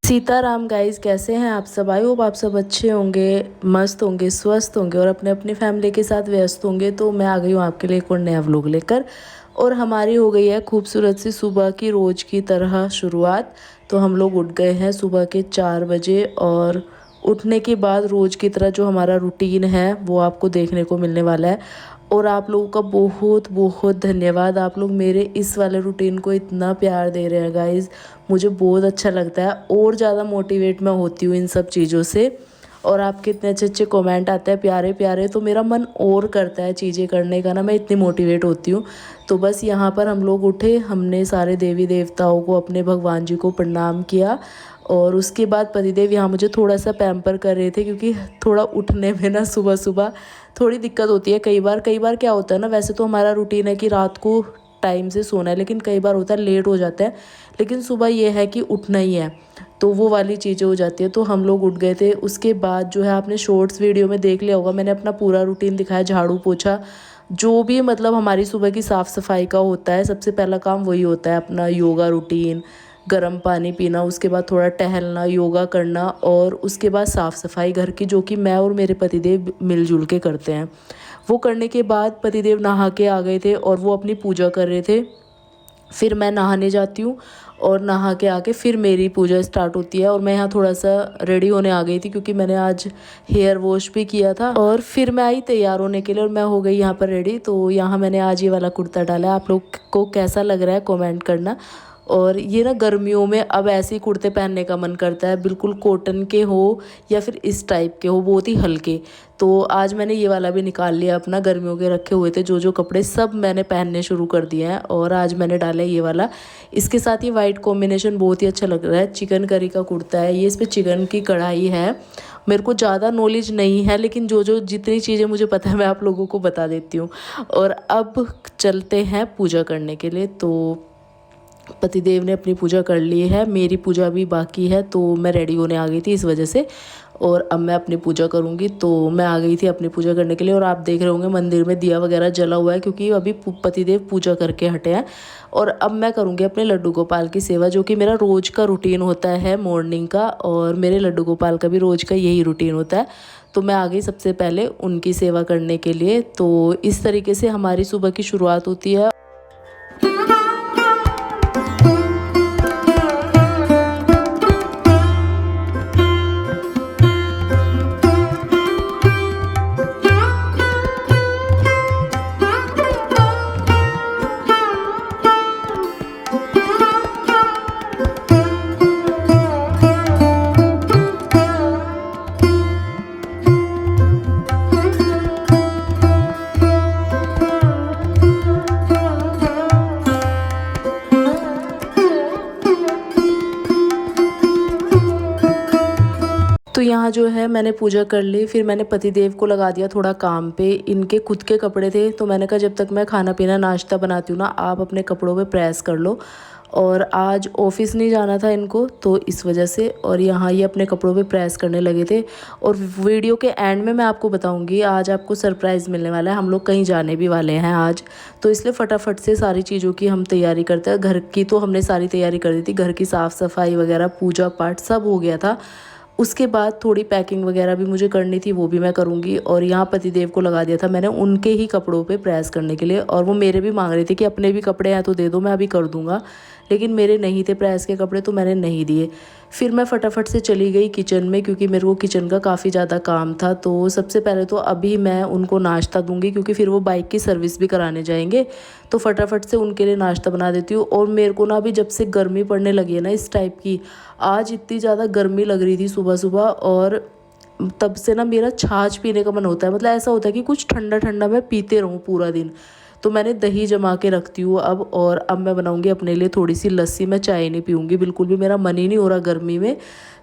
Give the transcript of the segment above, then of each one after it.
Sitaram guys, कैसे हैं आप सब। आई होप आप सब अच्छे होंगे, मस्त होंगे, स्वस्थ होंगे और अपने अपनी फैमिली के साथ व्यस्त होंगे। तो मैं आ गई हूँ आपके लिए एक और नया व्लॉग लेकर। और हमारी हो गई है खूबसूरत सी सुबह की रोज़ की तरह शुरुआत। तो हम लोग उठ गए हैं सुबह के 4 बजे और उठने के बाद रोज़ की तरह जो हमारा रूटीन है वो आपको देखने को मिलने वाला है। और आप लोगों का बहुत बहुत धन्यवाद, आप लोग मेरे इस वाले रूटीन को इतना प्यार दे रहे हैं गाइज़। मुझे बहुत अच्छा लगता है और ज़्यादा मोटिवेट मैं होती हूँ इन सब चीज़ों से। और आपके इतने अच्छे अच्छे कमेंट आते हैं प्यारे प्यारे, तो मेरा मन और करता है चीज़ें करने का ना, मैं इतनी मोटिवेट होती हूँ। तो बस यहाँ पर हम लोग उठे, हमने सारे देवी देवताओं को, अपने भगवान जी को प्रणाम किया। और उसके बाद पतिदेव यहाँ मुझे थोड़ा सा पैम्पर कर रहे थे, क्योंकि थोड़ा उठने में ना सुबह सुबह थोड़ी दिक्कत होती है। कई बार क्या होता है ना, वैसे तो हमारा रूटीन है कि रात को टाइम से सोना है, लेकिन कई बार होता है लेट हो जाता है। लेकिन सुबह ये है कि उठना ही है, तो वो वाली चीज़ें हो जाती है। तो हम लोग उठ गए थे। उसके बाद जो है आपने शॉर्ट्स वीडियो में देख लिया होगा, मैंने अपना पूरा रूटीन दिखाया, झाड़ू पोछा जो भी मतलब हमारी सुबह की साफ़ सफाई का होता है। सबसे पहला काम वही होता है, अपना योगा रूटीन, गर्म पानी पीना, उसके बाद थोड़ा टहलना, योगा करना और उसके बाद साफ़ सफाई घर की, जो कि मैं और मेरे पतिदेव मिलजुल के करते हैं। वो करने के बाद पतिदेव नहा के आ गए थे और वो अपनी पूजा कर रहे थे। फिर मैं नहाने जाती हूँ और नहा के आके फिर मेरी पूजा स्टार्ट होती है। और मैं यहाँ थोड़ा सा रेडी होने आ गई थी, क्योंकि मैंने आज हेयर वॉश भी किया था। और फिर मैं आई तैयार होने के लिए और मैं हो गई यहाँ पर रेडी। तो यहाँ मैंने आज ये वाला कुर्ता डाला है, आप लोग को कैसा लग रहा है कमेंट करना। और ये ना गर्मियों में अब ऐसे ही कुर्ते पहनने का मन करता है, बिल्कुल कॉटन के हो या फिर इस टाइप के हो, बहुत ही हल्के। तो आज मैंने ये वाला भी निकाल लिया अपना, गर्मियों के रखे हुए थे जो कपड़े सब मैंने पहनने शुरू कर दिए हैं। और आज मैंने डाला है ये वाला, इसके साथ ये वाइट कॉम्बिनेशन बहुत ही अच्छा लग रहा है। चिकन करी का कुर्ता है ये, इस पर चिकन की कढ़ाई है। मेरे को ज़्यादा नॉलेज नहीं है, लेकिन जितनी चीज़ें मुझे पता है मैं आप लोगों को बता देती हूँ। और अब चलते हैं पूजा करने के लिए। तो पतिदेव ने अपनी पूजा कर ली है, मेरी पूजा भी बाकी है। तो मैं रेडी होने आ गई थी इस वजह से, और अब मैं अपनी पूजा करूँगी। तो मैं आ गई थी अपनी पूजा करने के लिए। और आप देख रहे होंगे मंदिर में दिया वगैरह जला हुआ है, क्योंकि अभी पतिदेव पूजा करके हटे हैं। और अब मैं करूँगी अपने लड्डू गोपाल की सेवा, जो कि मेरा रोज़ का रूटीन होता है मॉर्निंग का। और मेरे लड्डू गोपाल का भी रोज़ का यही रूटीन होता है। तो मैं आ गई सबसे पहले उनकी सेवा करने के लिए। तो इस तरीके से हमारी सुबह की शुरुआत होती है। तो यहाँ जो है मैंने पूजा कर ली, फिर मैंने पतिदेव को लगा दिया थोड़ा काम पे। इनके खुद के कपड़े थे, तो मैंने कहा जब तक मैं खाना पीना नाश्ता बनाती हूँ ना, आप अपने कपड़ों पे प्रेस कर लो। और आज ऑफिस नहीं जाना था इनको, तो इस वजह से। और यहाँ ये अपने कपड़ों पे प्रेस करने लगे थे। और वीडियो के एंड में मैं आपको बताऊँगी, आज आपको सरप्राइज़ मिलने वाला है। हम लोग कहीं जाने भी वाले हैं आज, तो इसलिए फटाफट से सारी चीज़ों की हम तैयारी करते हैं। घर की तो हमने सारी तैयारी कर दी थी, घर की साफ़ सफाई वगैरह, पूजा पाठ सब हो गया था। उसके बाद थोड़ी पैकिंग वगैरह भी मुझे करनी थी, वो भी मैं करूँगी। और यहाँ पतिदेव को लगा दिया था मैंने उनके ही कपड़ों पे प्रेस करने के लिए। और वो मेरे भी मांग रहे थे कि अपने भी कपड़े हैं तो दे दो, मैं अभी कर दूँगा। लेकिन मेरे नहीं थे प्रेस के कपड़े, तो मैंने नहीं दिए। फिर मैं फटाफट से चली गई किचन में, क्योंकि मेरे को किचन का काफ़ी ज़्यादा काम था। तो सबसे पहले तो अभी मैं उनको नाश्ता दूंगी, क्योंकि फिर वो बाइक की सर्विस भी कराने जाएंगे। तो फटाफट से उनके लिए नाश्ता बना देती हूँ। और मेरे को ना अभी जब से गर्मी पड़ने लगी है ना इस टाइप की, आज इतनी ज़्यादा गर्मी लग रही थी सुबह सुबह, और तब से ना मेरा छाछ पीने का मन होता है। मतलब ऐसा होता है कि कुछ ठंडा ठंडा मैं पीते रहूँ पूरा दिन। तो मैंने दही जमा के रखती हूँ अब। और अब मैं बनाऊँगी अपने लिए थोड़ी सी लस्सी। मैं चाय नहीं पीऊँगी, बिल्कुल भी मेरा मन ही नहीं हो रहा गर्मी में।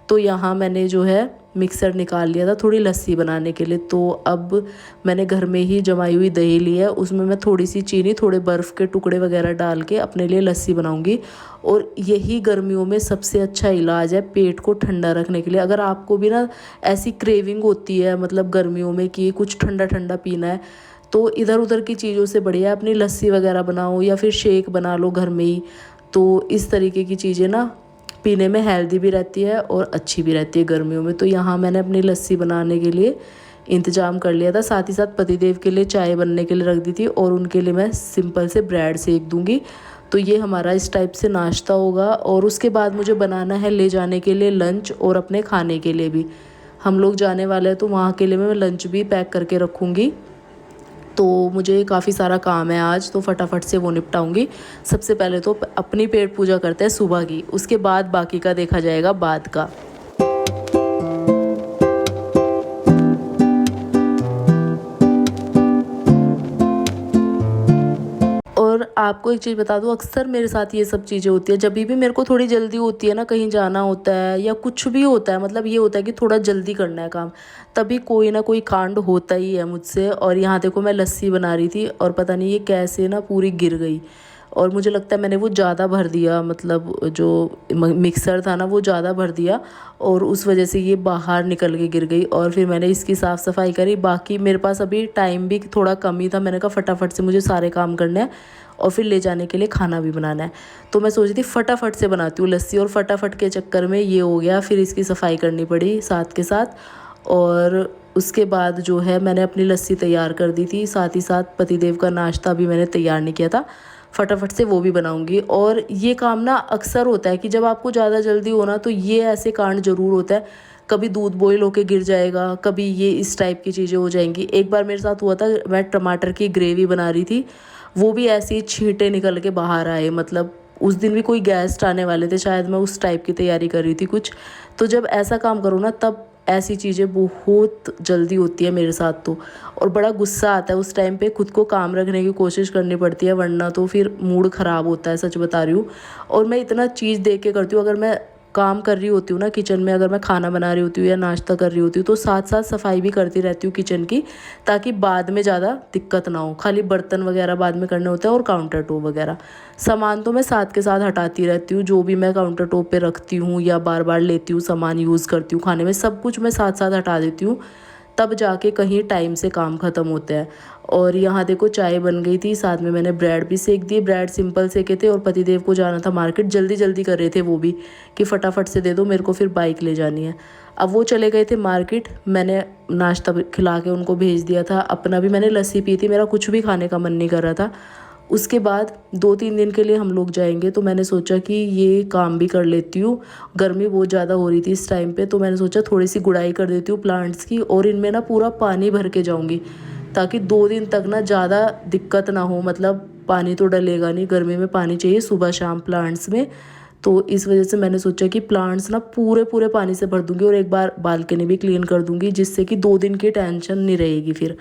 तो यहाँ मैंने जो है मिक्सर निकाल लिया था थोड़ी लस्सी बनाने के लिए। तो अब मैंने घर में ही जमाई हुई दही ली है, उसमें मैं थोड़ी सी चीनी, थोड़े बर्फ़ के टुकड़े वगैरह डाल के अपने लिए लस्सी बनाऊंगी। और यही गर्मियों में सबसे अच्छा इलाज है पेट को ठंडा रखने के लिए। अगर आपको भी ना ऐसी क्रेविंग होती है मतलब गर्मियों में कि कुछ ठंडा ठंडा पीना है, तो इधर उधर की चीज़ों से बढ़िया अपनी लस्सी वगैरह बनाओ या फिर शेक बना लो घर में ही। तो इस तरीके की चीज़ें ना पीने में हेल्दी भी रहती है और अच्छी भी रहती है गर्मियों में। तो यहाँ मैंने अपनी लस्सी बनाने के लिए इंतज़ाम कर लिया था, साथ ही साथ पतिदेव के लिए चाय बनने के लिए रख दी थी और उनके लिए मैं सिंपल से ब्रेड सेक दूँगी। तो ये हमारा इस टाइप से नाश्ता होगा। और उसके बाद मुझे बनाना है ले जाने के लिए लंच और अपने खाने के लिए भी। हम लोग जाने वाले हैं तो वहाँ के लिए मैं लंच भी पैक करके रखूँगी। तो मुझे काफ़ी सारा काम है आज, तो फटाफट से वो निपटाऊंगी। सबसे पहले तो अपनी पेट पूजा करते हैं सुबह की, उसके बाद बाकी का देखा जाएगा बाद का। और आपको एक चीज़ बता दूँ, अक्सर मेरे साथ ये सब चीज़ें होती है। जब भी मेरे को थोड़ी जल्दी होती है ना, कहीं जाना होता है या कुछ भी होता है, मतलब ये होता है कि थोड़ा जल्दी करना है काम, तभी कोई ना कोई कांड होता ही है मुझसे। और यहाँ देखो मैं लस्सी बना रही थी और पता नहीं ये कैसे ना पूरी गिर गई, और मुझे लगता है मैंने वो ज़्यादा भर दिया, मतलब जो मिक्सर था ना वो ज़्यादा भर दिया और उस वजह से ये बाहर निकल के गिर गई। और फिर मैंने इसकी साफ़ सफाई करी। बाकी मेरे पास अभी टाइम भी थोड़ा कम ही था, मैंने कहा फटाफट से मुझे सारे काम करने हैं और फिर ले जाने के लिए खाना भी बनाना है। तो मैं सोच रही थी फटाफट से बनाती हूँ लस्सी, और फटाफट के चक्कर में ये हो गया, फिर इसकी सफाई करनी पड़ी साथ के साथ। और उसके बाद जो है मैंने अपनी लस्सी तैयार कर दी थी, साथ ही साथ पतिदेव का नाश्ता भी मैंने तैयार नहीं किया था, फटाफट से वो भी बनाऊंगी। और ये काम ना अक्सर होता है कि जब आपको ज़्यादा जल्दी होना तो ये ऐसे कांड ज़रूर होता है। कभी दूध बॉईल होके गिर जाएगा, कभी ये इस टाइप की चीज़ें हो जाएंगी। एक बार मेरे साथ हुआ था, मैं टमाटर की ग्रेवी बना रही थी, वो भी ऐसे ही छींटे निकल के बाहर आए। मतलब उस दिन भी कोई गेस्ट आने वाले थे शायद, मैं उस टाइप की तैयारी कर रही थी कुछ। तो जब ऐसा काम करो ना तब ऐसी चीज़ें बहुत जल्दी होती है मेरे साथ तो, और बड़ा गुस्सा आता है उस टाइम पे। खुद को काम रखने की कोशिश करनी पड़ती है, वरना तो फिर मूड ख़राब होता है, सच बता रही हूँ। और मैं इतना चीज़ देख के करती हूँ, अगर मैं काम कर रही होती हूँ ना किचन में, अगर मैं खाना बना रही होती हूँ या नाश्ता कर रही होती हूँ, तो साथ साथ सफाई भी करती रहती हूँ किचन की, ताकि बाद में ज़्यादा दिक्कत ना हो। खाली बर्तन वगैरह बाद में करने होते हैं और काउंटर टॉप वगैरह सामान तो मैं साथ के साथ हटाती रहती हूँ। जो भी मैं काउंटर टॉप पे रखती हूँ या बार बार लेती हूँ सामान यूज़ करती हूँ खाने में, सब कुछ मैं साथ साथ हटा देती हूँ, तब जाके कहीं टाइम से काम ख़त्म होता है। और यहाँ देखो चाय बन गई थी, साथ में मैंने ब्रेड भी सेक दिए। ब्रेड सिंपल सेके थे और पतिदेव को जाना था मार्केट, जल्दी जल्दी कर रहे थे वो भी कि फटाफट से दे दो मेरे को, फिर बाइक ले जानी है। अब वो चले गए थे मार्केट, मैंने नाश्ता खिला के उनको भेज दिया था। अपना भी मैंने लस्सी पी थी, मेरा कुछ भी खाने का मन नहीं कर रहा था। उसके बाद 2-3 दिन के लिए हम लोग जाएंगे, तो मैंने सोचा कि ये काम भी कर लेती हूँ। गर्मी बहुत ज़्यादा हो रही थी इस टाइम पे, तो मैंने सोचा थोड़ी सी गुड़ाई कर देती हूँ प्लांट्स की, और इनमें ना पूरा पानी भर के जाऊँगी, ताकि 2 दिन तक ना ज़्यादा दिक्कत ना हो। मतलब पानी तो डलेगा नहीं, गर्मी में पानी चाहिए सुबह शाम प्लांट्स में। तो इस वजह से मैंने सोचा कि प्लांट्स ना पूरे पूरे पानी से भर दूँगी और एक बार बालकनी भी क्लीन कर दूँगी, जिससे कि 2 दिन की टेंशन नहीं रहेगी। फिर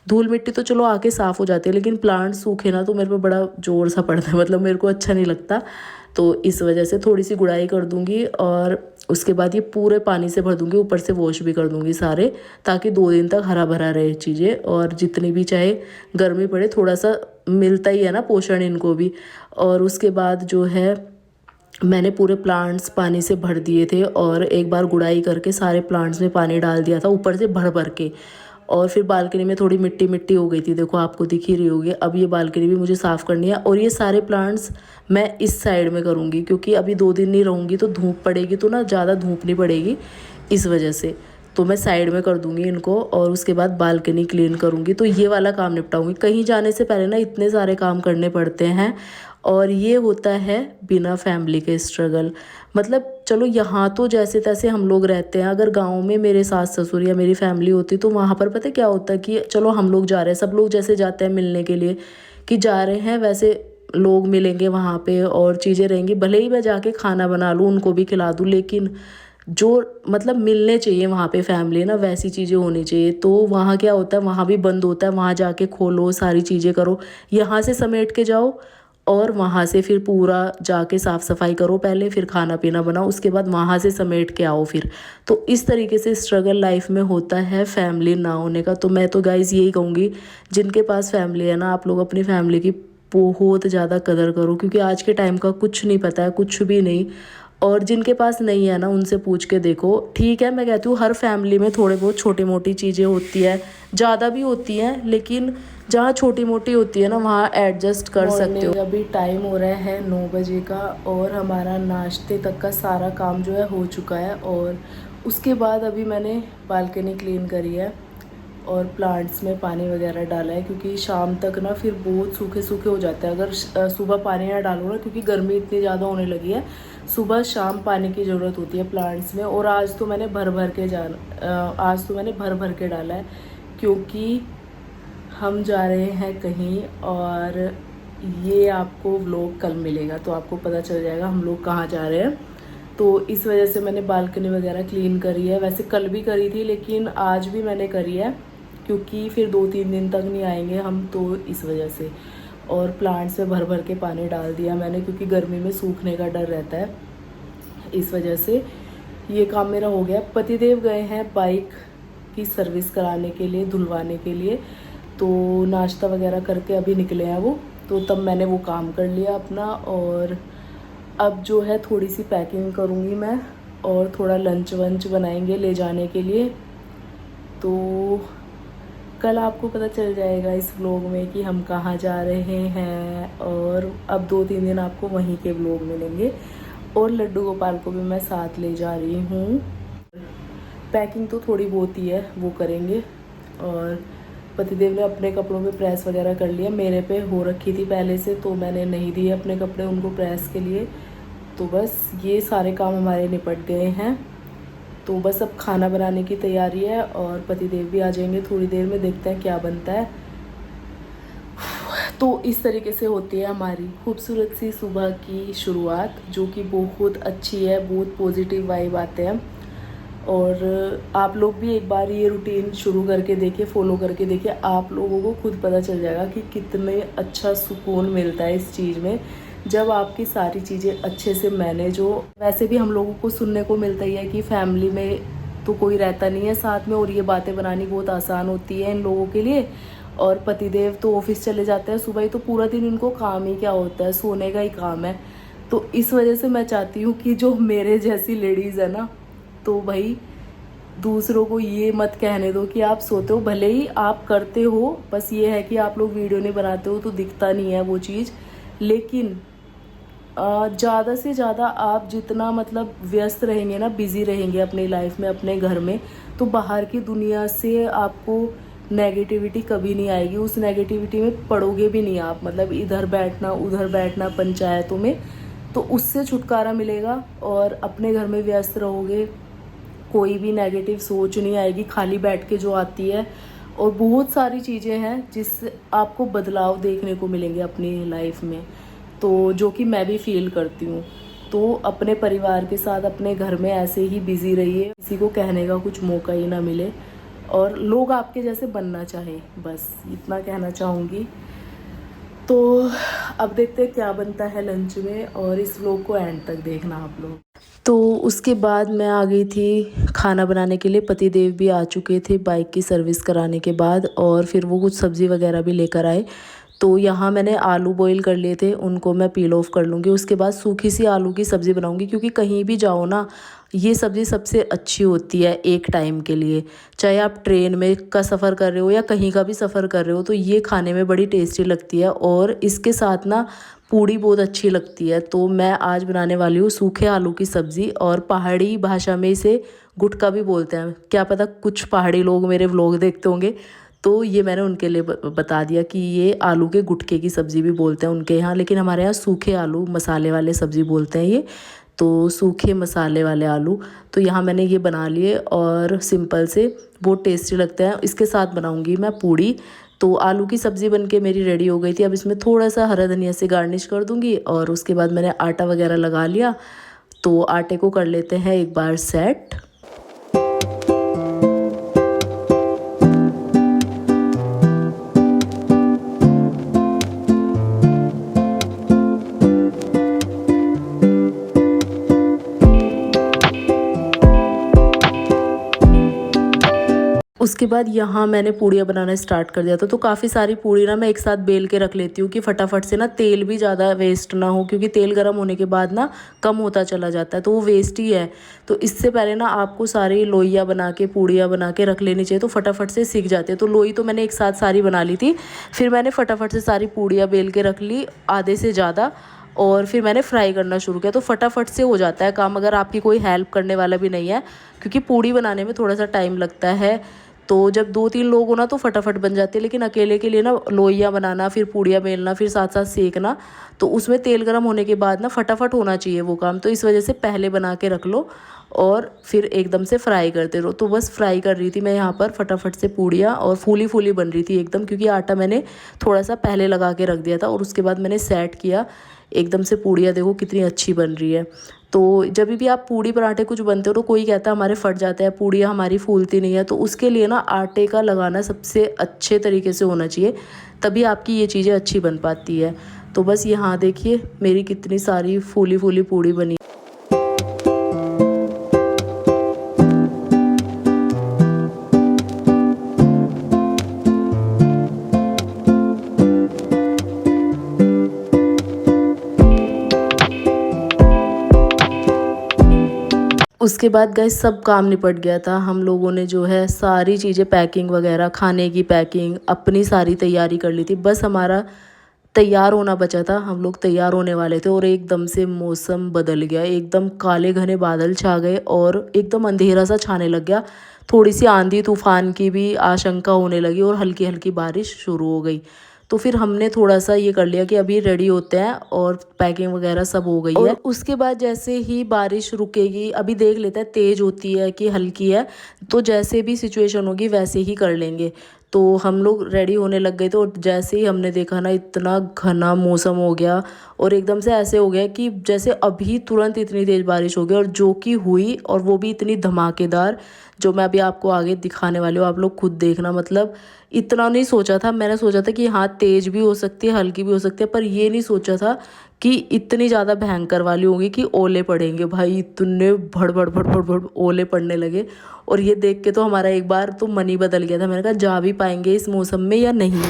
धूल मिट्टी तो चलो आके साफ़ हो जाती है, लेकिन प्लांट सूखे ना तो मेरे पे बड़ा जोर सा पड़ता है, मतलब मेरे को अच्छा नहीं लगता। तो इस वजह से थोड़ी सी गुड़ाई कर दूँगी और उसके बाद ये पूरे पानी से भर दूँगी, ऊपर से वॉश भी कर दूँगी सारे, ताकि 2 दिन तक हरा भरा रहे चीज़ें। और जितनी भी चाहे गर्मी पड़े थोड़ा सा मिलता ही है ना पोषण इनको भी। और उसके बाद जो है मैंने पूरे प्लांट्स पानी से भर दिए थे, और एक बार गुड़ाई करके सारे प्लांट्स में पानी डाल दिया था ऊपर से भर भर के। और फिर बालकनी में थोड़ी मिट्टी मिट्टी हो गई थी, देखो आपको दिख ही रही होगी। अब ये बालकनी भी मुझे साफ़ करनी है, और ये सारे प्लांट्स मैं इस साइड में करूँगी, क्योंकि अभी 2 दिन नहीं रहूँगी तो धूप पड़ेगी, तो ना ज़्यादा धूप नहीं पड़ेगी इस वजह से। तो मैं साइड में कर दूँगी इनको, और उसके बाद बालकनी क्लीन करूँगी, तो ये वाला काम निपटाऊँगी। कहीं जाने से पहले ना इतने सारे काम करने पड़ते हैं, और ये होता है बिना फैमिली के स्ट्रगल। मतलब चलो यहाँ तो जैसे तैसे हम लोग रहते हैं, अगर गांव में मेरे सास ससुर या मेरी फैमिली होती तो वहाँ पर पता है क्या होता है कि चलो हम लोग जा रहे हैं, सब लोग जैसे जाते हैं मिलने के लिए कि जा रहे हैं, वैसे लोग मिलेंगे वहाँ पे और चीज़ें रहेंगी। भले ही मैं जाके खाना बना लूँ, उनको भी खिला दूँ, लेकिन जो मतलब मिलने चाहिए वहाँ पे फैमिली ना, वैसी चीज़ें होनी चाहिए। तो वहाँ क्या होता है, वहाँ भी बंद होता है, वहाँ जाके खोलो सारी चीज़ें करो, यहाँ से समेट के जाओ और वहाँ से फिर पूरा जाके साफ़ सफाई करो पहले, फिर खाना पीना बनाओ, उसके बाद वहाँ से समेट के आओ फिर। तो इस तरीके से स्ट्रगल लाइफ में होता है फैमिली ना होने का। तो मैं तो गाइज़ यही कहूँगी, जिनके पास फैमिली है ना, आप लोग अपनी फैमिली की बहुत ज़्यादा कदर करो, क्योंकि आज के टाइम का कुछ नहीं पता है, कुछ भी नहीं। और जिनके पास नहीं है ना उनसे पूछ के देखो। ठीक है, मैं कहती हूँ हर फैमिली में थोड़े बहुत छोटी मोटी चीज़ें होती है, ज़्यादा भी होती हैं, लेकिन जहाँ छोटी मोटी होती है ना वहाँ एडजस्ट कर सकते हो। अभी टाइम हो रहा है 9 बजे का और हमारा नाश्ते तक का सारा काम जो है हो चुका है। और उसके बाद अभी मैंने बालकनी क्लीन करी है और प्लांट्स में पानी वगैरह डाला है, क्योंकि शाम तक ना फिर बहुत सूखे सूखे हो जाते हैं अगर सुबह पानी ना डालो ना, क्योंकि गर्मी इतनी ज़्यादा होने लगी है। सुबह शाम पानी की ज़रूरत होती है प्लांट्स में। और आज तो मैंने भर भर के डाला है, क्योंकि हम जा रहे हैं कहीं और ये आपको व्लॉग कल मिलेगा तो आपको पता चल जाएगा हम लोग कहाँ जा रहे हैं। तो इस वजह से मैंने बालकनी वगैरह क्लीन करी है। वैसे कल भी करी थी लेकिन आज भी मैंने करी है, क्योंकि फिर 2-3 दिन तक नहीं आएंगे हम, तो इस वजह से। और प्लांट्स में भर भर के पानी डाल दिया मैंने, क्योंकि गर्मी में सूखने का डर रहता है, इस वजह से ये काम मेरा हो गया। पतिदेव गए हैं बाइक की सर्विस कराने के लिए, धुलवाने के लिए, तो नाश्ता वगैरह करके अभी निकले हैं वो, तो तब मैंने वो काम कर लिया अपना। और अब जो है थोड़ी सी पैकिंग करूँगी मैं और थोड़ा लंच वंच बनाएंगे ले जाने के लिए। तो कल आपको पता चल जाएगा इस व्लॉग में कि हम कहाँ जा रहे हैं। और अब 2-3 दिन आपको वहीं के व्लॉग मिलेंगे। और लड्डू गोपाल को भी मैं साथ ले जा रही हूँ। पैकिंग तो थोड़ी बहुत ही है, वो करेंगे। और पतिदेव ने अपने कपड़ों पे प्रेस वगैरह कर लिया, मेरे पे हो रखी थी पहले से, तो मैंने नहीं दिए अपने कपड़े उनको प्रेस के लिए। तो बस ये सारे काम हमारे निपट गए हैं। तो बस अब खाना बनाने की तैयारी है और पतिदेव भी आ जाएंगे थोड़ी देर में, देखते हैं क्या बनता है। तो इस तरीके से होती है हमारी खूबसूरत सी सुबह की शुरुआत, जो कि बहुत अच्छी है, बहुत पॉजिटिव वाइब आते हैं। और आप लोग भी एक बार ये रूटीन शुरू करके देखिए, फॉलो करके देखिए, आप लोगों को खुद पता चल जाएगा कि कितने अच्छा सुकून मिलता है इस चीज़ में, जब आपकी सारी चीज़ें अच्छे से मैनेज हो। वैसे भी हम लोगों को सुनने को मिलता ही है कि फैमिली में तो कोई रहता नहीं है साथ में, और ये बातें बनानी बहुत आसान होती है इन लोगों के लिए। और पतिदेव तो ऑफिस चले जाते हैं सुबह ही, तो पूरा दिन इनको काम ही क्या होता है, सोने का ही काम है। तो इस वजह से मैं चाहती हूँ कि जो मेरे जैसी लेडीज़ है ना, तो भाई दूसरों को ये मत कहने दो कि आप सोते हो, भले ही आप करते हो, बस ये है कि आप लोग वीडियो नहीं बनाते हो तो दिखता नहीं है वो चीज़। लेकिन ज़्यादा से ज़्यादा आप जितना मतलब व्यस्त रहेंगे ना, बिज़ी रहेंगे अपनी लाइफ में, अपने घर में, तो बाहर की दुनिया से आपको नेगेटिविटी कभी नहीं आएगी। उस नेगेटिविटी में पड़ोगे भी नहीं आप, मतलब इधर बैठना उधर बैठना पंचायतों में, तो उससे छुटकारा मिलेगा। और अपने घर में व्यस्त रहोगे, कोई भी नेगेटिव सोच नहीं आएगी, खाली बैठ के जो आती है। और बहुत सारी चीज़ें हैं जिससे आपको बदलाव देखने को मिलेंगे अपनी लाइफ में, तो जो कि मैं भी फील करती हूँ। तो अपने परिवार के साथ अपने घर में ऐसे ही बिज़ी रहिए, किसी को कहने का कुछ मौका ही ना मिले, और लोग आपके जैसे बनना चाहें, बस इतना कहना चाहूँगी। तो अब देखते हैं क्या बनता है लंच में, और इस व्लॉग को एंड तक देखना आप लोग। तो उसके बाद मैं आ गई थी खाना बनाने के लिए। पतिदेव भी आ चुके थे बाइक की सर्विस कराने के बाद, और फिर वो कुछ सब्ज़ी वगैरह भी लेकर आए। तो यहाँ मैंने आलू बॉईल कर लिए थे, उनको मैं पील ऑफ कर लूँगी। उसके बाद सूखी सी आलू की सब्ज़ी बनाऊँगी, क्योंकि कहीं भी जाओ ना, ये सब्ज़ी सबसे अच्छी होती है एक टाइम के लिए। चाहे आप ट्रेन में का सफ़र कर रहे हो या कहीं का भी सफ़र कर रहे हो, तो ये खाने में बड़ी टेस्टी लगती है। और इसके साथ ना पूड़ी बहुत अच्छी लगती है। तो मैं आज बनाने वाली हूँ सूखे आलू की सब्ज़ी, और पहाड़ी भाषा में इसे गुटका भी बोलते हैं। क्या पता कुछ पहाड़ी लोग मेरे व्लॉग देखते होंगे, तो ये मैंने उनके लिए बता दिया कि ये आलू के गुटके की सब्ज़ी भी बोलते हैं उनके यहाँ, लेकिन हमारे यहाँ सूखे आलू मसाले वाले सब्ज़ी बोलते हैं ये, तो सूखे मसाले वाले आलू। तो यहाँ मैंने ये बना लिए, और सिंपल से बहुत टेस्टी लगते हैं। इसके साथ बनाऊँगी मैं पूड़ी। तो आलू की सब्ज़ी बनके मेरी रेडी हो गई थी। अब इसमें थोड़ा सा हरा धनिया से गार्निश कर दूँगी, और उसके बाद मैंने आटा वगैरह लगा लिया। तो आटे को कर लेते हैं एक बार सेट। उसके बाद यहाँ मैंने पूड़ियाँ बनाना स्टार्ट कर दिया था। तो काफ़ी सारी पूड़ी ना मैं एक साथ बेल के रख लेती हूँ कि फटाफट से ना तेल भी ज़्यादा वेस्ट ना हो, क्योंकि तेल गर्म होने के बाद ना कम होता चला जाता है तो वो वेस्ट ही है। तो इससे पहले ना आपको सारी लोइयाँ बना के पूड़ियाँ बना के रख लेनी चाहिए, तो फटाफट से सीख जाते हैं। तो लोई तो मैंने एक साथ सारी बना ली थी, फिर मैंने फटाफट से सारी पूड़ियाँ बेल के रख ली, आधे से ज़्यादा, और फिर मैंने फ्राई करना शुरू किया। तो फटाफट से हो जाता है काम अगर आपकी कोई हेल्प करने वाला भी नहीं है, क्योंकि पूड़ी बनाने में थोड़ा सा टाइम लगता है। तो जब 2-3 लोग हो ना तो फटाफट बन जाती है, लेकिन अकेले के लिए ना लोइयाँ बनाना, फिर पूड़ियाँ बेलना, फिर साथ साथ सेकना, तो उसमें तेल गर्म होने के बाद ना फटाफट होना चाहिए वो काम। तो इस वजह से पहले बना के रख लो और फिर एकदम से फ्राई करते रहो। तो बस फ्राई कर रही थी मैं यहाँ पर फटाफट से पूड़ियाँ, और फूली फूली बन रही थी एकदम, क्योंकि आटा मैंने थोड़ा सा पहले लगा के रख दिया था और उसके बाद मैंने सेट किया। एकदम से पूड़ियाँ देखो कितनी अच्छी बन रही है। तो जब भी आप पूड़ी पराठे कुछ बनते हो तो कोई कहता है हमारे फट जाते हैं, पूड़ियाँ हमारी फूलती नहीं है, तो उसके लिए ना आटे का लगाना सबसे अच्छे तरीके से होना चाहिए, तभी आपकी ये चीज़ें अच्छी बन पाती है। तो बस यहाँ देखिए मेरी कितनी सारी फूली फूली पूड़ी बनी। उसके बाद गाइस सब काम निपट गया था। हम लोगों ने जो है सारी चीज़ें पैकिंग वगैरह, खाने की पैकिंग, अपनी सारी तैयारी कर ली थी। बस हमारा तैयार होना बचा था, हम लोग तैयार होने वाले थे और एकदम से मौसम बदल गया। एकदम काले घने बादल छा गए और एकदम अंधेरा सा छाने लग गया। थोड़ी सी आंधी तूफान की भी आशंका होने लगी और हल्की हल्की बारिश शुरू हो गई। तो फिर हमने थोड़ा सा ये कर लिया कि अभी रेडी होते हैं, और पैकिंग वगैरह सब हो गई है। और उसके बाद जैसे ही बारिश रुकेगी, अभी देख लेते हैं तेज़ होती है कि हल्की है, तो जैसे भी सिचुएशन होगी वैसे ही कर लेंगे। तो हम लोग रेडी होने लग गए थे और जैसे ही हमने देखा ना इतना घना मौसम हो गया, और एकदम से ऐसे हो गया कि जैसे अभी तुरंत इतनी तेज़ बारिश हो गई, और जो कि हुई, और वो भी इतनी धमाकेदार, जो मैं अभी आपको आगे दिखाने वाली हूँ। आप लोग खुद देखना, मतलब इतना नहीं सोचा था। मैंने सोचा था कि हाँ तेज़ भी हो सकती है, हल्की भी हो सकती है, पर ये नहीं सोचा था कि इतनी ज़्यादा भयंकर वाली होगी कि ओले पड़ेंगे। भाई इतने भड़ भड़ भड़ भड़ भड़ ओले पड़ने लगे, और ये देख के तो हमारा एक बार तो मन ही बदल गया था। मैंने कहा जा भी पाएंगे इस मौसम में या नहीं।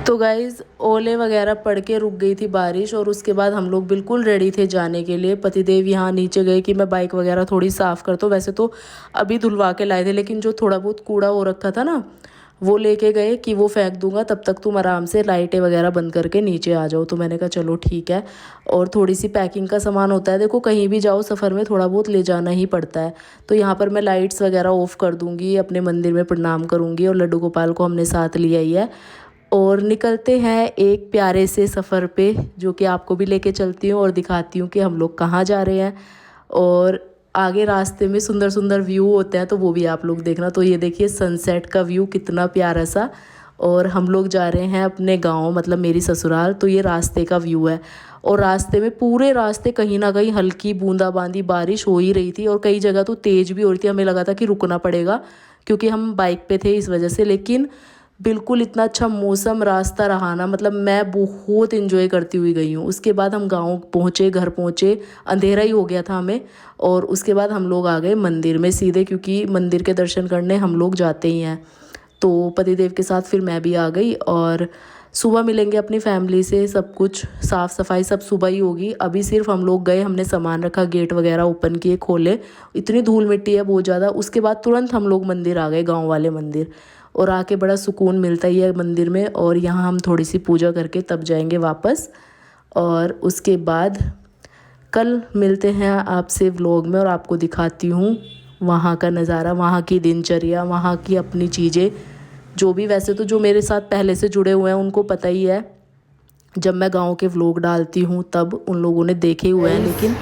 तो गाइज़ ओले वगैरह पड़ के रुक गई थी बारिश, और उसके बाद हम लोग बिल्कुल रेडी थे जाने के लिए। पतिदेव यहाँ नीचे गए कि मैं बाइक वगैरह थोड़ी साफ़ कर, तो वैसे तो अभी धुलवा के लाए थे, लेकिन जो थोड़ा बहुत कूड़ा हो रखा था ना वो लेके गए कि वो फेंक दूंगा, तब तक तुम आराम से लाइटें वगैरह बंद करके नीचे आ जाओ। तो मैंने कहा चलो ठीक है। और थोड़ी सी पैकिंग का सामान होता है, देखो कहीं भी जाओ सफ़र में थोड़ा बहुत ले जाना ही पड़ता है। तो यहाँ पर मैं लाइट्स वगैरह ऑफ़ कर दूँगी, अपने मंदिर में प्रणाम करूँगी, और लड्डू गोपाल को हमने साथ लिया ही है, और निकलते हैं एक प्यारे से सफ़र पे, जो कि आपको भी लेके चलती हूँ और दिखाती हूँ कि हम लोग कहाँ जा रहे हैं। और आगे रास्ते में सुंदर सुंदर व्यू होते हैं, तो वो भी आप लोग देखना। तो ये देखिए सनसेट का व्यू कितना प्यारा सा, और हम लोग जा रहे हैं अपने गांव, मतलब मेरी ससुराल। तो ये रास्ते का व्यू है, और रास्ते में पूरे रास्ते कहीं ना कहीं हल्की बूंदाबांदी बारिश हो ही रही थी, और कई जगह तो तेज़ भी हो रही थी। हमें लगा था कि रुकना पड़ेगा, क्योंकि हम बाइक पे थे इस वजह से। लेकिन बिल्कुल इतना अच्छा मौसम, रास्ता रहा ना, मतलब मैं बहुत इन्जॉय करती हुई गई हूँ। उसके बाद हम गांव पहुँचे, घर पहुँचे, अंधेरा ही हो गया था हमें, और उसके बाद हम लोग आ गए मंदिर में सीधे, क्योंकि मंदिर के दर्शन करने हम लोग जाते ही हैं। तो पतिदेव के साथ फिर मैं भी आ गई, और सुबह मिलेंगे अपनी फैमिली से। सब कुछ साफ़ सफाई सब सुबह ही होगी। अभी सिर्फ हम लोग गए, हमने सामान रखा, गेट वगैरह ओपन किए, खोले, इतनी धूल मिट्टी है बहुत ज़्यादा। उसके बाद तुरंत हम लोग मंदिर आ गए, गाँव वाले मंदिर, और आके बड़ा सुकून मिलता ही है मंदिर में। और यहाँ हम थोड़ी सी पूजा करके तब जाएंगे वापस। और उसके बाद कल मिलते हैं आपसे व्लॉग में, और आपको दिखाती हूँ वहाँ का नज़ारा, वहाँ की दिनचर्या, वहाँ की अपनी चीज़ें, जो भी। वैसे तो जो मेरे साथ पहले से जुड़े हुए हैं उनको पता ही है, जब मैं गाँव के व्लॉग डालती हूँ तब उन लोगों ने देखे हुए हैं। लेकिन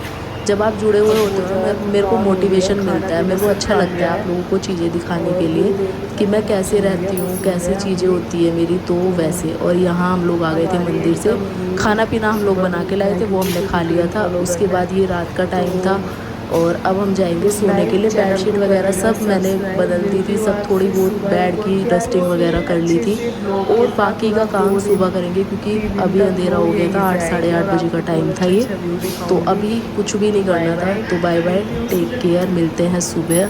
जब आप जुड़े हुए होते हो ना, मेरे को मोटिवेशन मिलता है, मेरे को अच्छा लगता है आप लोगों को चीज़ें दिखाने के लिए कि मैं कैसे रहती हूँ, कैसे चीज़ें होती है मेरी, तो वैसे। और यहाँ हम लोग आ गए थे मंदिर से, खाना पीना हम लोग बना के लाए थे, वो हमने खा लिया था। उसके बाद ये रात का टाइम था, और अब हम जाएंगे सोने के लिए। बेडशीट वगैरह सब मैंने बदल दी थी, सब थोड़ी बहुत बेड की डस्टिंग वगैरह कर ली थी और बाकी का काम सुबह करेंगे क्योंकि अभी अंधेरा हो गया था, 8 साढ़े 8 बजे का टाइम था ये। तो अभी कुछ भी नहीं करना था। तो बाय बाय, टेक केयर, मिलते हैं सुबह।